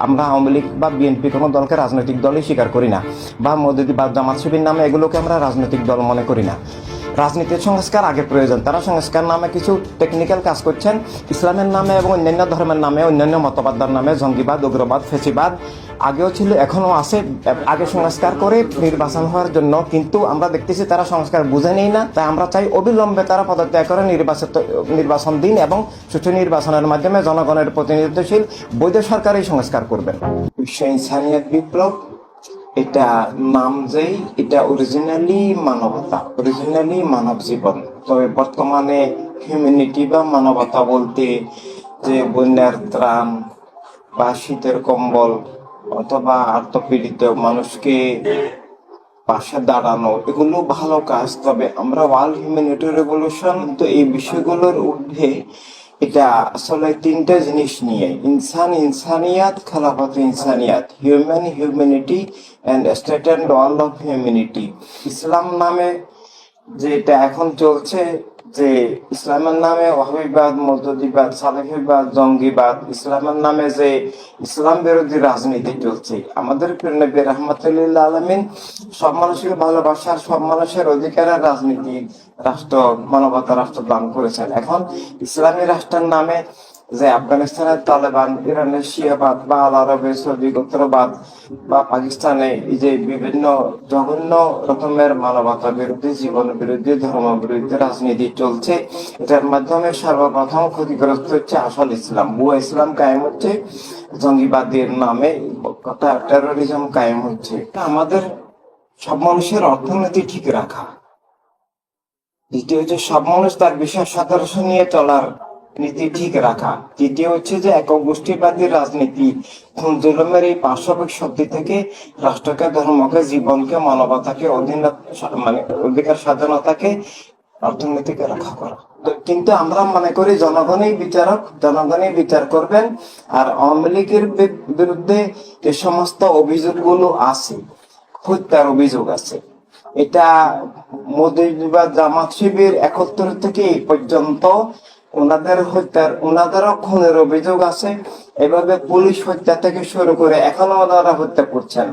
আমরা আওয়ামী লীগ বা বিএনপি কোনো দলকে রাজনৈতিক দলই স্বীকার করি না, বা মওদুদি বা জামাত শিবির নামে এগুলোকে আমরা রাজনৈতিক দল মনে করি না। রাজনীতির সংস্কার আগে প্রয়োজন। তারা সংস্কার নামে কিছু টেকনিক্যাল কাজ করছেন, ইসলামের নামে এবং অন্যান্য ধর্মের নামে, অন্যান্য মতবাদের নামে, জঙ্গিবাদ, উগ্রবাদ, ফেসিবাদ আগেও ছিল, এখনও আছে। আগে সংস্কার করে নির্বাচন হওয়ার জন্য, কিন্তু আমরা দেখতেছি তারা সংস্কার বুঝে নেই না। তাই আমরা চাই অবিলম্বে তারা পদত্যাগ করে নির্বাচন দিন এবং সুষ্ঠু নির্বাচনের মাধ্যমে জনগণের প্রতিনিধিত্বশীল বৈধ সরকারই সংস্কার করবেন। বিশ্ব ইনসানিয়ত বিপ্লব, এটা নাম যেই, এটা অরিজিনালি মানবতা, অরিজিনালি মানব জীবন। তবে বর্তমানে হিউম্যানিটি বা মানবতা বলতে যে বন্যার ত্রাণ বা শীতের কম্বল অথবা আত্মপীড়িত মানুষকে পাশে দাঁড়ানো, এগুলো ভালো কাজ। তবে আমরা ওয়ার্ল্ড হিউম্যানিটি রেভলিউশন তো এই বিষয়গুলোর ঊর্ধ্বে, এটা আসলে তিনটা জিনিস নিয়ে: ইনসানিয়াত, খেলাফত ইনসানিয়াত, humanity and state and world of humanity. ইসলাম নামে যেটা এখন চলছে, যে ইসলামের নামে ওয়াহাবিবাদ, মওদুদিবাদ, সালেহিবাদ, জঙ্গিবাদ, ইসলামের নামে যে ইসলাম বিরোধী রাজনীতি চলছে, আমাদের প্রিয় নবী রাহমাতুল্লিল আলামিন সব মানুষকে ভালোবাসার, সব মানুষের অধিকারের রাজনীতি, রাষ্ট্র, মানবতা রাষ্ট্র দান করেছেন। এখন ইসলামী রাষ্ট্রের নামে যে আফগানিস্তানের তালেবান, ইরানের শিয়াবাদ, বা আল আরবের সৌদি গোত্রবাদ, বা পাকিস্তানে এই যে বিভিন্ন জঘন্য রকমের মানবতা বিরোধী, জীবন বিরোধী, ধর্ম বিরোধী রাজনীতি চলছে, এটার মাধ্যমে সর্বপ্রথম ক্ষতিগ্রস্ত হচ্ছে আসল ইসলাম। ভুয়া ইসলাম কায়েম হচ্ছে, জঙ্গিবাদের নামে টেরোরিজম কায়েম হচ্ছে। আমাদের সব মানুষের অর্থনীতি ঠিক রাখা, দ্বিতীয় হচ্ছে সব মানুষ তার বিশ্বাস আদর্শ নিয়ে চলার নীতি ঠিক রাখা, তৃতীয় হচ্ছে যে একক গোষ্ঠীবাদী রাজনীতি, খুন জুলুমের এই পাশবিক শক্তি থেকে রাষ্ট্রকে, ধর্মকে, জীবনকে, মানবতাকে, অধিকার স্বাধীনতাকে, অর্থনীতিকে রক্ষা করা। কিন্তু আমরা মনে করি জনগণই বিচারক, জনগণই বিচার করবেন। আর আওয়ামী লীগের বিরুদ্ধে যে সমস্ত অভিযোগগুলো আছে, হত্যার অভিযোগ আছে, এটা মওদুদি জামাত শিবির 71 থেকে এই পর্যন্ত ওনাদেরও খুনের অভিযোগ আছে। এভাবে পুলিশ হত্যা থেকে শুরু করে এখনো ওনারা হত্যা করছেন।